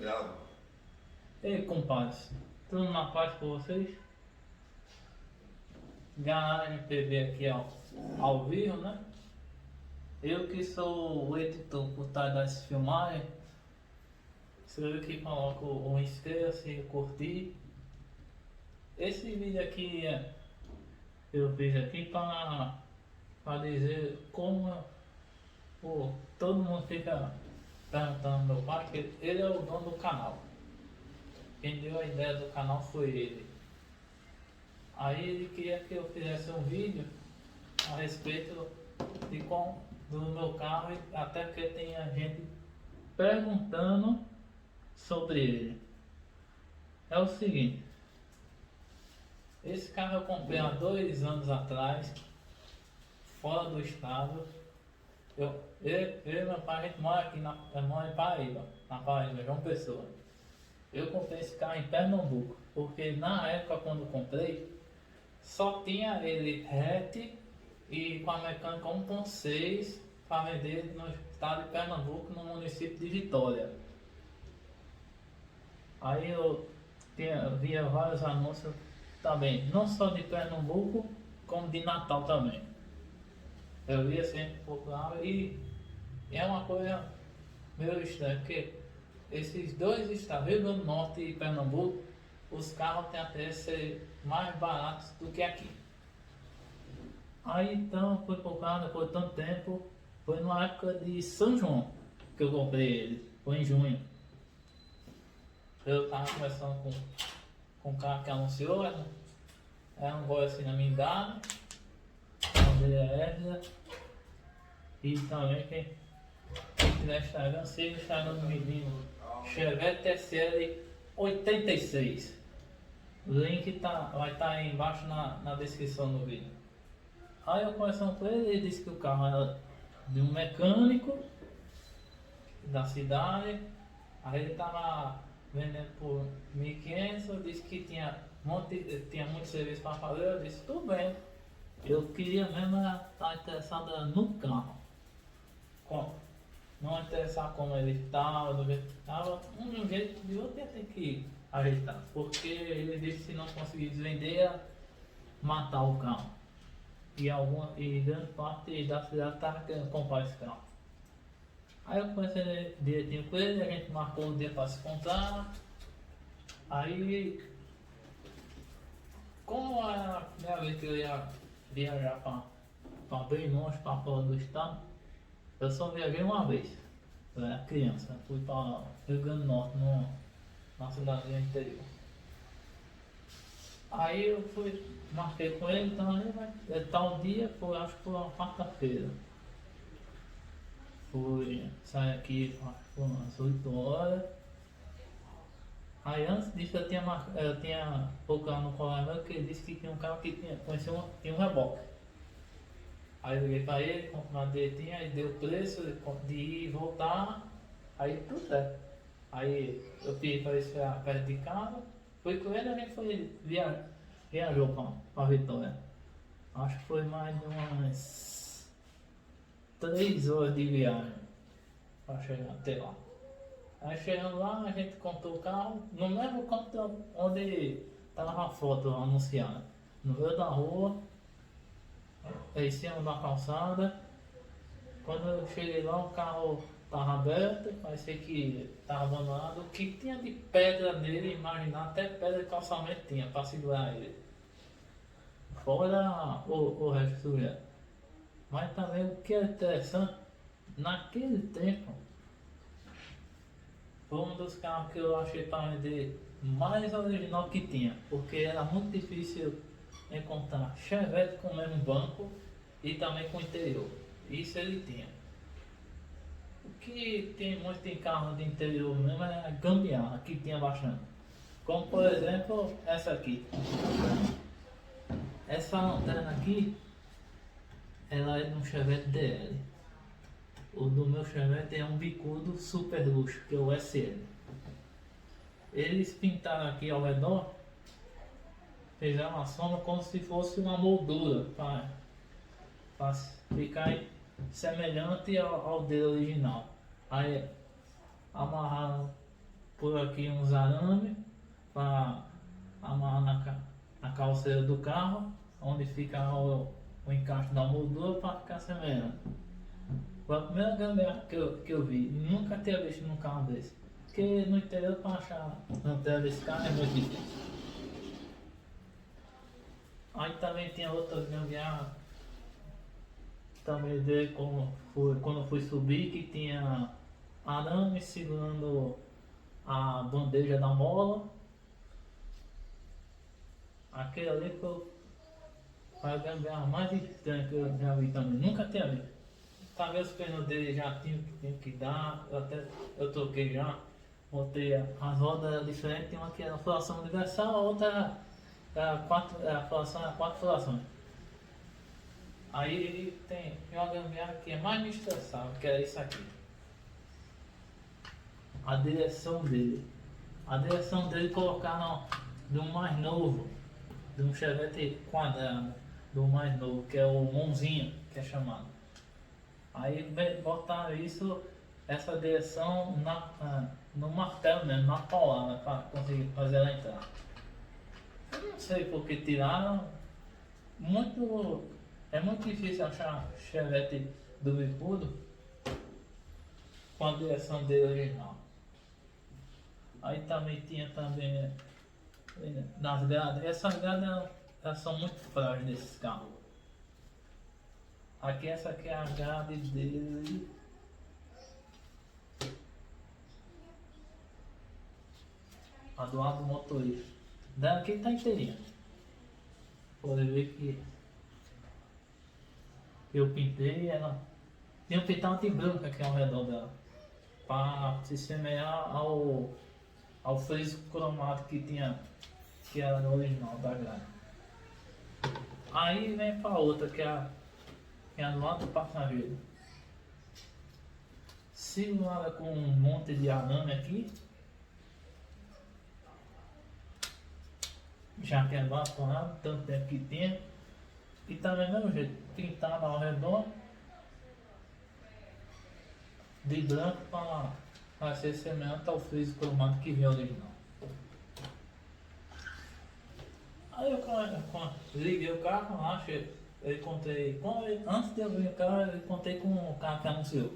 Santiago. Ei, compadres, tudo na paz com vocês? Galera MPB aqui ao vivo, né? Eu que sou o editor por trás das filmagens, sou eu que coloco o inscreva-se, curtir. Esse vídeo aqui eu fiz aqui para dizer como todo mundo fica perguntando meu pai, que ele é o dono do canal. Quem deu a ideia do canal foi ele. Aí ele queria que eu fizesse um vídeo a respeito do meu carro, até que tenha gente perguntando sobre ele. É o seguinte, esse carro eu comprei há 2 anos atrás, fora do estado. Eu e meu pai, a gente mora aqui mora em Paraíba, na Paraíba, João Pessoa. Eu comprei esse carro em Pernambuco, porque na época quando eu comprei, só tinha ele hatch e com a mecânica 1.6 para vender no estado de Pernambuco, no município de Vitória. Aí eu via vários anúncios também, não só de Pernambuco, como de Natal também. Eu via sempre procurava e é uma coisa meio estranha, porque esses dois estados, Rio Grande do Norte e Pernambuco, os carros têm até ser mais baratos do que aqui. Aí então foi procurar depois de tanto tempo, foi na época de São João que eu comprei ele, foi em junho. Eu estava conversando com um cara que anunciou, era um boy assim na minha idade, o nome dele é Edna, e também quem tiver Instagram, siga o Instagram do menino Chevette TSL 86. O link vai estar aí embaixo na descrição do vídeo. Aí eu conversando com ele, ele disse que o carro era de um mecânico da cidade. Aí ele estava vendendo por 1.500, eu disse que tinha muito serviço para fazer, eu disse, tudo bem. Eu queria mesmo estar interessado no carro. Não interessar como ele estava, do jeito que estava, um jeito de outro ia ter que ajeitar, porque ele disse que se não conseguisse vender, ia matar o carro. E grande parte da cidade estava querendo comprar esse carro. Aí eu conversei direitinho com ele, a gente marcou o dia para se encontrar. Aí, como era a primeira vez que eu ia viajar para bem longe, para fora do estado, eu só viajei uma vez. Eu era criança, fui para Rio Grande do Norte, na cidadezinha interior. Aí eu marquei com ele, então tal dia, acho que foi uma quarta-feira. Saí aqui, acho que foi umas 8 horas. Aí antes disso eu tinha procurado no colega meu que ele disse que tinha um carro que tinha um reboque. Aí eu liguei pra ele, comprei direitinho, aí deu o preço de ir e voltar, aí tudo certo. Aí eu pedi pra ele ficar perto de casa, fui com ele, a gente viajou pra Vitória. Acho que foi mais de umas 3 horas de viagem pra chegar até lá. Aí chegando lá, a gente comprou o carro, no mesmo canto onde estava a foto anunciada, no meio da rua, em cima da calçada. Quando eu cheguei lá, o carro estava aberto, parecia que estava abandonado. O que tinha de pedra nele, imaginar, até pedra de calçamento tinha para segurar ele. Fora o resto do jeito. Mas também o que é interessante, naquele tempo, foi um dos carros que eu achei para vender mais original que tinha, porque era muito difícil encontrar Chevette com o mesmo banco e também com interior. Isso ele tinha. O que tem carro de interior mesmo é gambiarra, que tinha bastante. Como por exemplo essa aqui. Essa lanterna aqui, ela é de um Chevette DL. O do meu Chevette é um bicudo super luxo, que é o SL. Eles pintaram aqui ao redor, fizeram uma sombra como se fosse uma moldura, para ficar semelhante ao dele original. Aí amarraram por aqui uns arames para amarrar na calceira do carro, onde fica o encaixe da moldura para ficar semelhante. Foi a primeira gambiarra que eu vi, nunca tinha visto num carro desse. Porque no interior para achar lanterna desse carro é muito difícil. Aí também tinha outras gambiarras também dele quando eu fui subir, que tinha arame segurando a bandeja da mola. Aquele ali foi a gambiarra mais estranha que eu já vi também, nunca tinha visto. Talvez os pneus dele já tinham que dar, eu troquei já, botei as rodas diferentes, tem uma que era furação universal, a outra era quatro furações. Aí tem uma gambiarra que é mais me estressava, que é isso aqui. A direção dele. A direção dele colocaram do mais novo, de um Chevette quadrado, do mais novo, que é o mãozinha, que é chamado. Aí botaram essa direção no martelo mesmo, na paulada, para conseguir fazer ela entrar. Eu não sei porque tiraram. É muito difícil achar Chevette do bicudo com a direção dele original. Aí também tinha nas grades. Essas grades elas são muito frágeis desses carros. Essa aqui é a grade dele. A do lado do motorista. Daqui tá inteirinha. Pode ver que eu pintei ela. Tem um pintado de branco aqui ao redor dela. Para se semelhar ao friso cromado que era no original da grade. Aí vem para outra que é a do lado do passageiro. Segurada com um monte de arame aqui. Já que é evaporado, tanto tempo que tem. E também do mesmo jeito, pintado ao redor de branco para ser semelhante ao friso cromado que vem original. Aí eu liguei o carro, eu encontrei, antes de eu vir o carro, eu encontrei com o carro que anunciou.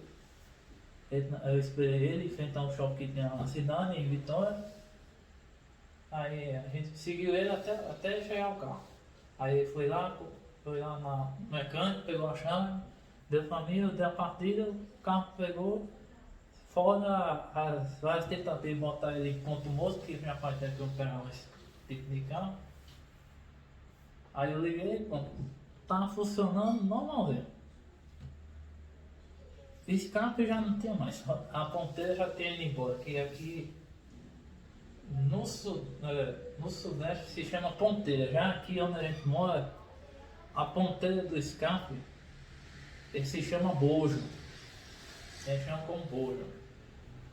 Eu esperei ele enfrentar um shopping que tinha na cidade, em Vitória. Aí a gente seguiu ele até chegar ao carro. Aí ele foi lá na mecânica, pegou a chave, deu pra mim, eu dei a partida, o carro pegou, fora as várias tentativas de botar ele em ponto morto, que já faz tempo que eu não pegava esse tipo de carro. Aí eu liguei, pronto, tava funcionando normalmente. Escape já não tinha mais, a ponteira já tinha ido embora, que aqui no sudeste se chama ponteira, já aqui onde a gente mora, a ponteira do escape, ele se chama bojo, eles chamam como bojo.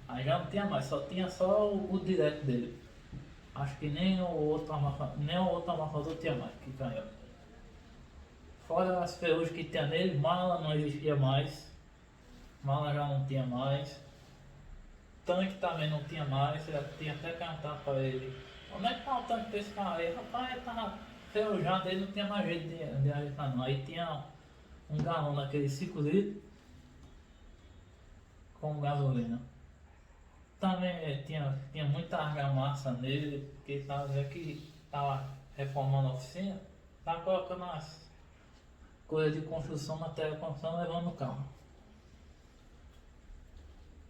Aí já não tinha mais, tinha só o direto dele. Acho que nem o outro abafador tinha mais, que caiu. Fora as ferrugens que tinha nele, mala não existia mais, mala já não tinha mais, tanque também não tinha mais, já tinha até cantado para ele: onde é que tá o tanque desse carro aí? Rapaz, ele tava ferrujado, ele não tinha mais jeito de ajeitar não. Aí tinha um galão daquele 5 litros com gasolina. Também tinha muita argamassa nele, porque estava reformando a oficina, estava colocando as coisas de construção, material de construção, levando no carro.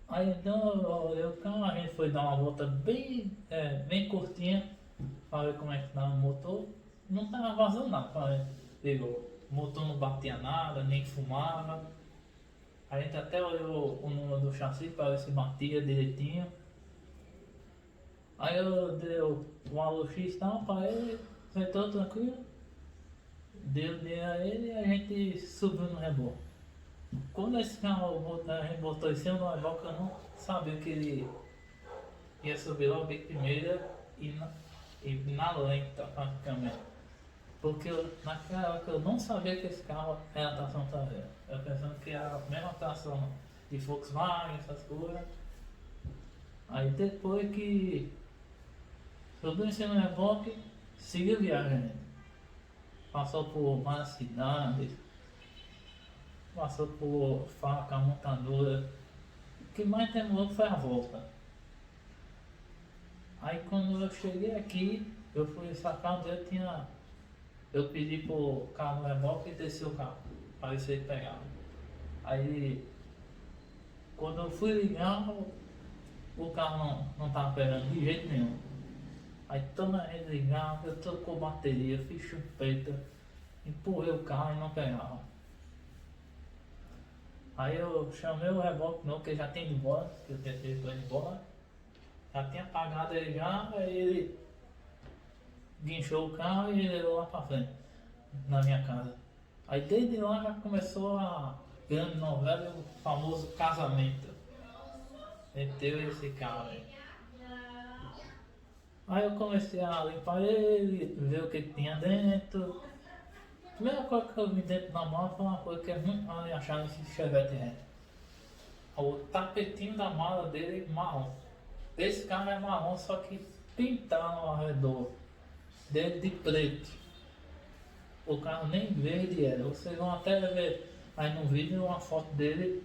Aí então eu olhei o carro, a gente foi dar uma volta bem curtinha para ver como é que estava o motor. Não estava vazando nada, o motor não batia nada, nem fumava. A gente até olhou o número do chassi para ver se batia direitinho. Aí eu dei um alô X para ele, sentou tranquilo, deu dinheiro a ele e a gente subiu no reboque. Quando esse carro a gente botou em cima do reboque, eu não sabia que ele ia subir logo de primeira e na lenta praticamente. Porque naquela época eu não sabia que esse carro era tração traseira. Eu pensando que era a mesma tração de Volkswagen, essas coisas. Aí depois que eu desci no reboque, segui a viagem. Passou por várias cidades, passou por faca, montadora. O que mais demorou foi a volta. Aí quando eu cheguei aqui, eu fui sacar onde eu tinha. Eu pedi pro carro no reboque e desci o carro. Para ver se ele pegava. Aí quando eu fui ligar, o carro não tava pegando de jeito nenhum. Aí toda vez ligava, eu trocou bateria, fiz chupeta, empurrei o carro e não pegava. Aí eu chamei o reboque não, que já tinha ido embora, que eu tentei ir embora. Já tinha pagado ele já, aí ele guinchou o carro e levou lá pra frente, na minha casa. Aí desde lá já começou a grande novela, o famoso casamento. Meteu esse carro aí. Aí eu comecei a limpar ele, ver o que tinha dentro. A primeira coisa que eu vi dentro da mala foi uma coisa que é muito raro de achar nesse Chevette reto. O tapetinho da mala dele é marrom. Esse carro é marrom, só que pintaram ao redor dele de preto. O carro nem verde era. Vocês vão até ver aí no vídeo uma foto dele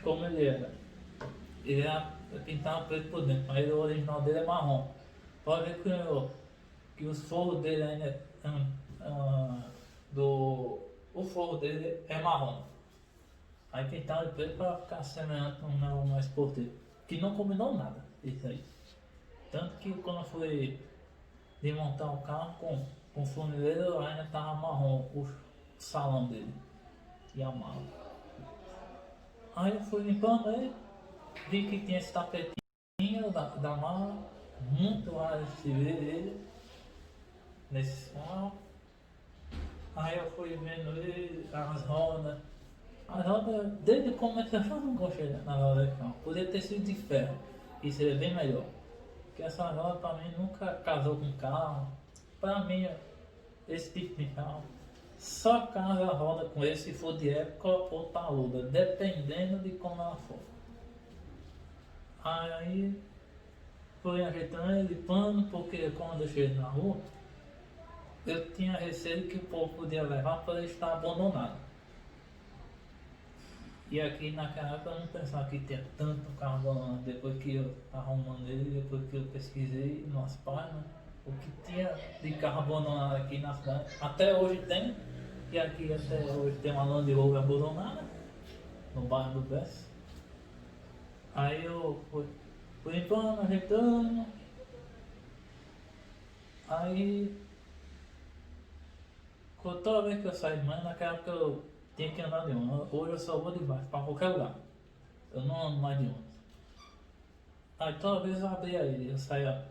como ele era. Ele era pintado preto por dentro, mas o original dele é marrom. Pode ver que os forros dele ainda o forro dele é marrom. Aí pintaram de preto para ficar semelhante um negócio mais esportivo. Que não combinou nada, isso aí. Tanto que quando eu fui desmontar o carro com o funileiro ainda estava marrom o salão dele e a mala. Aí eu fui limpando ele, vi que tinha esse tapetinho da mala, muito raro de se ver ele nesse carro. Aí eu fui vendo ele, as rodas. As rodas, desde o começo eu já não gostei da roda de carro. Poderia ter sido de ferro, e seria bem melhor. Porque essa roda pra mim nunca casou com carro. Pra mim, esse tipo de carro só casa a roda com ele se for de época ou taluda, dependendo de como ela for. Aí fui ajeitando ele, limpando, porque quando eu cheguei na rua, eu tinha receio que o povo podia levar para ele estar abandonado. E aqui naquela época eu não pensava que tinha tanto carro abandonado. Depois que eu estava arrumando ele, depois que eu pesquisei nas páginas, o que tinha de carro abandonado aqui na cidade, até hoje tem. E aqui até hoje tem uma Land Rover abandonada, no bairro do Bess. Aí eu fui limpando, ajeitando. Aí toda vez que eu saio de manhã, naquela época eu tinha que andar de ônibus. Hoje eu só vou de baixo, para qualquer lugar. Eu não ando mais de ônibus. Aí toda vez eu abria ele, eu saía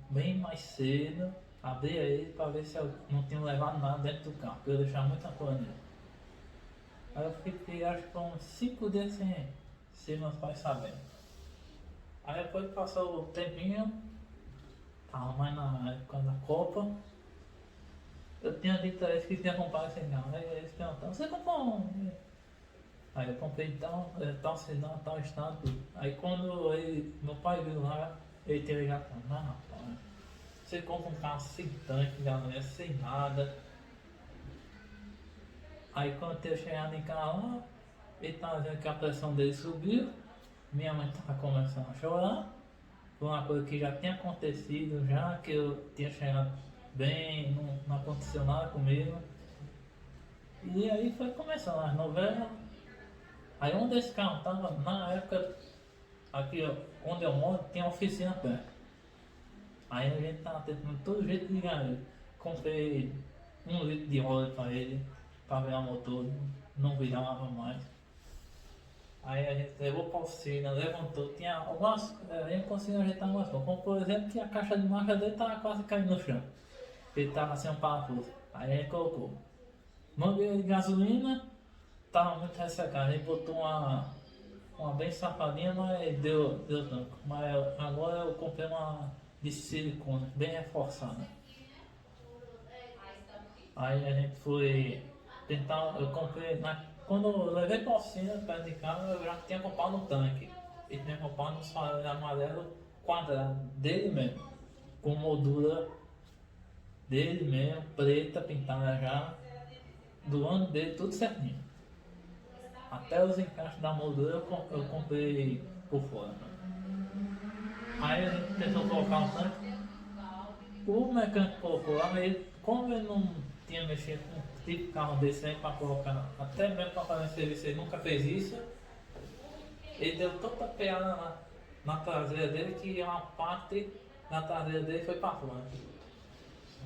bem mais cedo, abria ele para ver se eu não tinha levado nada dentro do carro, porque eu deixava muita coisa nele. Aí eu fiquei acho que uns 5 dias sem meus pais sabendo. Aí depois passou o tempinho, tava mais na época da Copa. Eu tinha dito a eles que tinha comprado esse carro, aí eles perguntaram, você comprou um? Aí eu comprei tal cidade, tal estado, tudo. Aí quando meu pai viu lá, ele teve já falando, não rapaz, você compra um carro sem tanque, galera, sem nada. Aí quando eu tinha chegado em casa lá, ele tava vendo que a pressão dele subiu, minha mãe tava começando a chorar, foi uma coisa que já tinha acontecido, já que eu tinha chegado bem, não aconteceu nada comigo. E aí foi começando as novelas. Aí onde esse carro estava, na época, aqui ó, onde eu moro, tinha oficina perto. Aí a gente tava tentando todo jeito de ligar ele. Comprei 1 litro de óleo para ele, para virar motor, não virava mais. Aí a gente levou para a oficina, levantou, tinha algumas, a gente conseguiu ajeitar algumas coisas. Como por exemplo que a caixa de marcha dele estava quase caindo no chão. Ele estava sem um parafuso. Aí a gente colocou. Mangueira de gasolina. Tava muito ressecado, ele botou uma bem safadinha, mas deu tanto. Mas agora eu comprei uma de silicone, bem reforçada. Aí a gente foi tentar, eu comprei, quando eu levei pra oficina perto de casa, eu já tinha comprado um tanque. E tinha comprado um farol amarelo quadrado dele mesmo, com moldura dele mesmo, preta, pintada já, do ano dele, tudo certinho. Até os encaixes da moldura eu comprei por fora. Aí a gente tentou colocar um tanque. O mecânico colocou lá, mas ele, como ele não tinha mexido com um tipo de carro desse aí para colocar, até mesmo para fazer serviço, ele nunca fez isso. Ele deu tanta peada na traseira dele que uma parte da traseira dele foi para fora.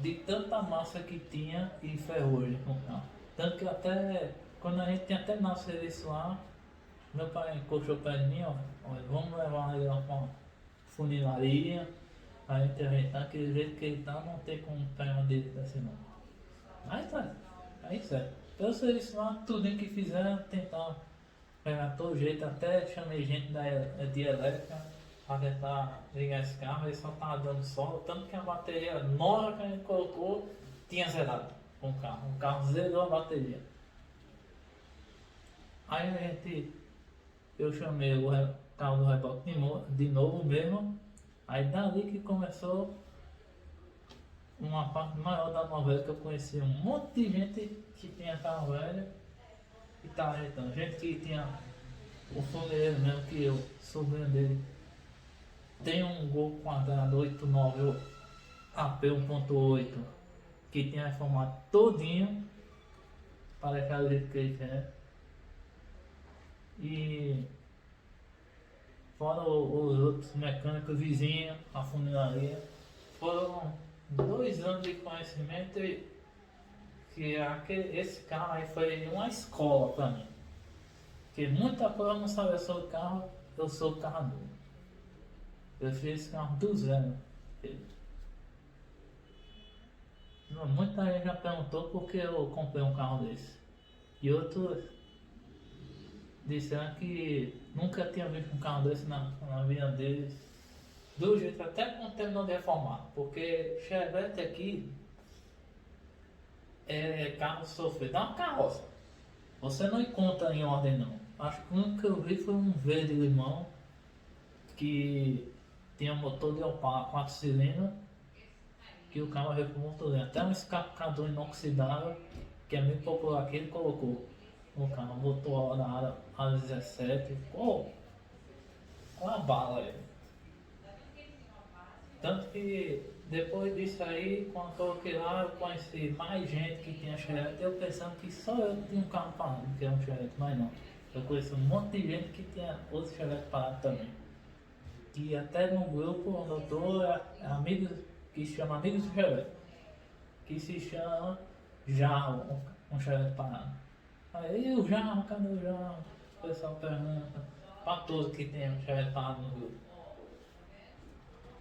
De tanta massa que tinha e ferrugem no carro. Tanto que até quando a gente tinha terminado o serviço lá, meu pai encostou perto de mim, ó, olha, vamos levar ele lá para uma funilaria, a gente ajeitar, que do jeito que ele tá, não tem como pegar uma dele assim não. Aí tá, aí certo. Pelo serviço lá, tudo que fizeram, tentar pegar todo jeito, até chamei gente de elétrica para tentar ligar esse carro, ele só tava dando sol, tanto que a bateria nova que a gente colocou tinha zerado com o carro zerou a bateria. Aí eu chamei o carro do reboque de novo mesmo, aí dali que começou uma parte maior da novela, que eu conheci um monte de gente que tinha carro velho e estava ajeitando, gente que tinha o funeiro mesmo, que eu, sobrinho dele, tem um Gol quadrado 89 AP 1.8 que tinha reformado todinho para aquele jeito que ele quer. E fora os outros mecânicos vizinhos, a funilaria, foram 2 anos de conhecimento e que esse carro aí foi uma escola para mim. Porque muita coisa eu não sabia sobre o carro, eu sou o carro dele. Eu fiz esse carro do zero. Muita gente já perguntou por que eu comprei um carro desse. E outros disseram que nunca tinha visto um carro desse na vida deles. Do jeito até quando terminou de reformar. Porque Chevette aqui é carro sofrido, é uma carroça. Você não encontra em ordem não. Acho que o único que eu vi foi um verde limão que tinha um motor de Opala 4 cilindros, que o carro veio com motor dentro. Até um escapamento inoxidável, que é muito popular aqui, ele colocou no carro, botou na área A17, uma bala aí. Tanto que depois disso aí, quando eu coloquei lá, eu conheci mais gente que tinha Chevette, eu pensando que só eu tinha um carro parado, que era um Chevette, mas não. Eu conheci um monte de gente que tinha outro Chevette parado também. Que até no grupo onde eu tô, amigos, que se chama Amigos do Chevette, que se chama Jarro, um Chevette parado. Aí o Jarro, cadê o Jarro? O pessoal pergunta, para todos que tem um Chevette parado no grupo.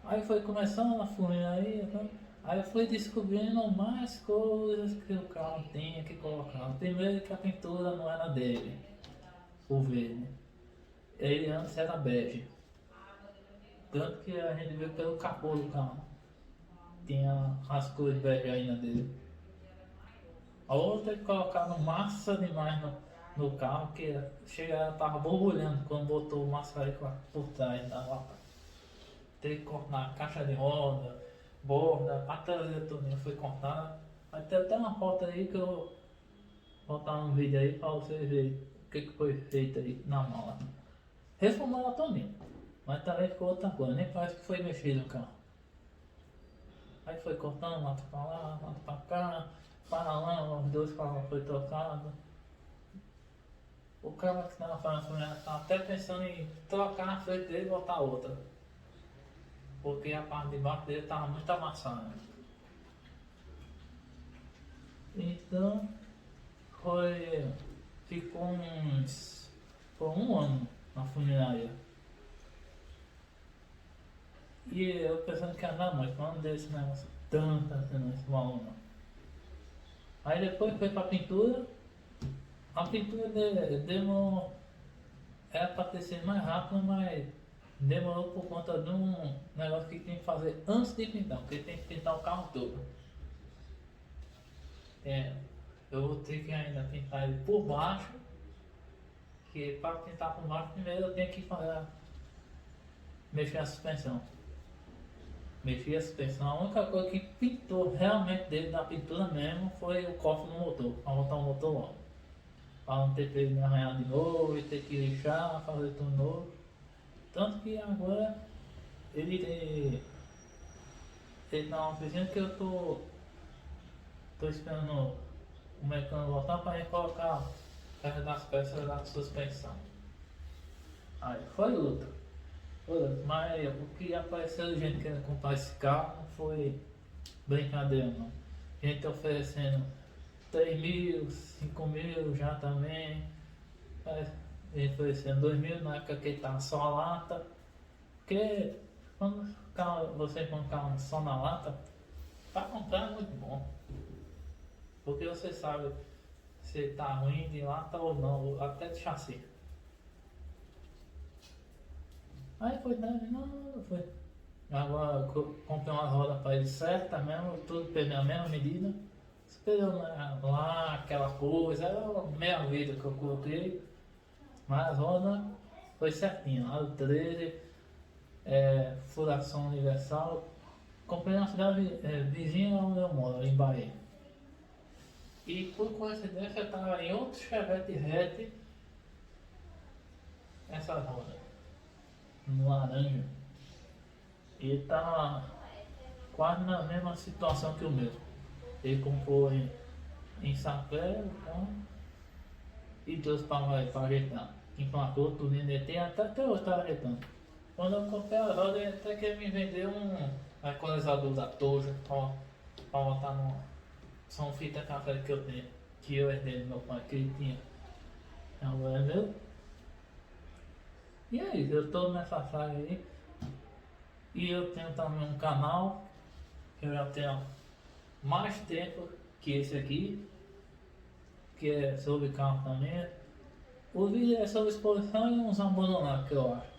Aí foi começando a funilaria, né? Aí eu fui descobrindo mais coisas que o carro tinha que colocar. Primeiro que a pintura não era dele, o verde. Ele antes era bege. Tanto que a gente viu pelo capô do carro. Tinha as cores bege ainda dele. A outra é que colocaram massa demais no carro, que chegava, tava borbulhando quando botou o maçarico por trás da lata. Teve que cortar a caixa de roda, borda, a traseira toda foi cortada. Vai ter até uma foto aí que eu vou botar um vídeo aí para vocês verem o que foi feito aí na mala. Reformou ela também, mas também ficou outra coisa, nem parece que foi mexido no carro. Aí foi cortando, lata pra lá, lata pra cá, para-lama, os dois para foi trocado. O cara que estava fazendo estava até pensando em trocar na frente dele e botar outra. Porque a parte de baixo dele estava muito amassada. Então ficou por um ano na funilaria. E eu pensando que ia dar muito, mas não deu esse negócio tanto assim esse valor não. Aí depois foi pra pintura. A pintura demorou, era para ter sido mais rápido, mas demorou por conta de um negócio que tem que fazer antes de pintar, porque tem que pintar o carro todo. Eu vou ter que ainda pintar ele por baixo, que para pintar por baixo primeiro eu tenho que mexer a suspensão. Mexi a suspensão. A única coisa que pintou realmente dele da pintura mesmo foi o cofre do motor, para botar o motor logo. Para não ter pego me arranhar de novo e ter que lixar, fazer tudo novo. Tanto que agora ele tá na oficina que eu tô esperando o mecânico voltar para ele colocar a peça das peças da suspensão. Aí foi luta. Mas o que apareceu de gente querendo comprar esse carro não foi brincadeira não. Gente oferecendo 3 mil, 5 mil já também. Gente oferecendo 2 mil na época que tá só a lata. Porque quando você compra um carro só na lata, para comprar é muito bom. Porque você sabe se tá ruim de lata ou não, até de chassi. Aí foi, né? Não, foi. Agora eu comprei uma roda para ele certa mesmo, tudo pela mesma medida. Esperando lá aquela coisa, era a meia vida que eu coloquei. Mas a roda foi certinha, lá do 13, furação universal. Comprei na cidade vizinha onde eu moro, em Bahia. E por coincidência eu estava em outro Chevette hatch, essa roda, no laranja. E estava quase na mesma situação que o meu. Ele comprou em Sapé, então, e trouxe para ajeitar. Emplacou tudo em DT, até hoje estava ajeitando. Quando eu comprei a roda, ele até que me vendeu um equalizador da Toja para botar no. São fita café que eu tenho, que eu herdei do meu pai, que ele tinha. Agora é meu. E é isso, eu estou nessa saga aí. E eu tenho também um canal, que eu já tenho mais tempo que esse aqui, que é sobre carro também. O vídeo é sobre exposição e uns abandonados que eu acho.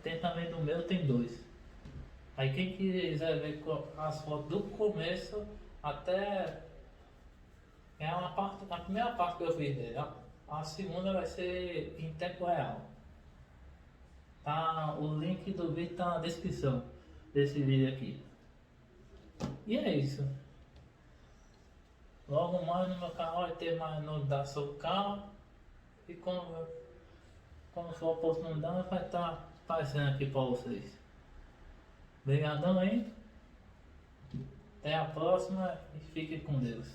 Tem também do meu, tem dois. Aí quem quiser ver as fotos do começo até a primeira parte que eu fiz dele. A segunda vai ser em tempo real. Tá, o link do vídeo tá na descrição desse vídeo aqui. E é isso. Logo mais no meu canal vai ter mais novidades sobre o carro. E quando for a oportunidade vai estar aparecendo aqui para vocês. Obrigadão aí. Até a próxima e fique com Deus.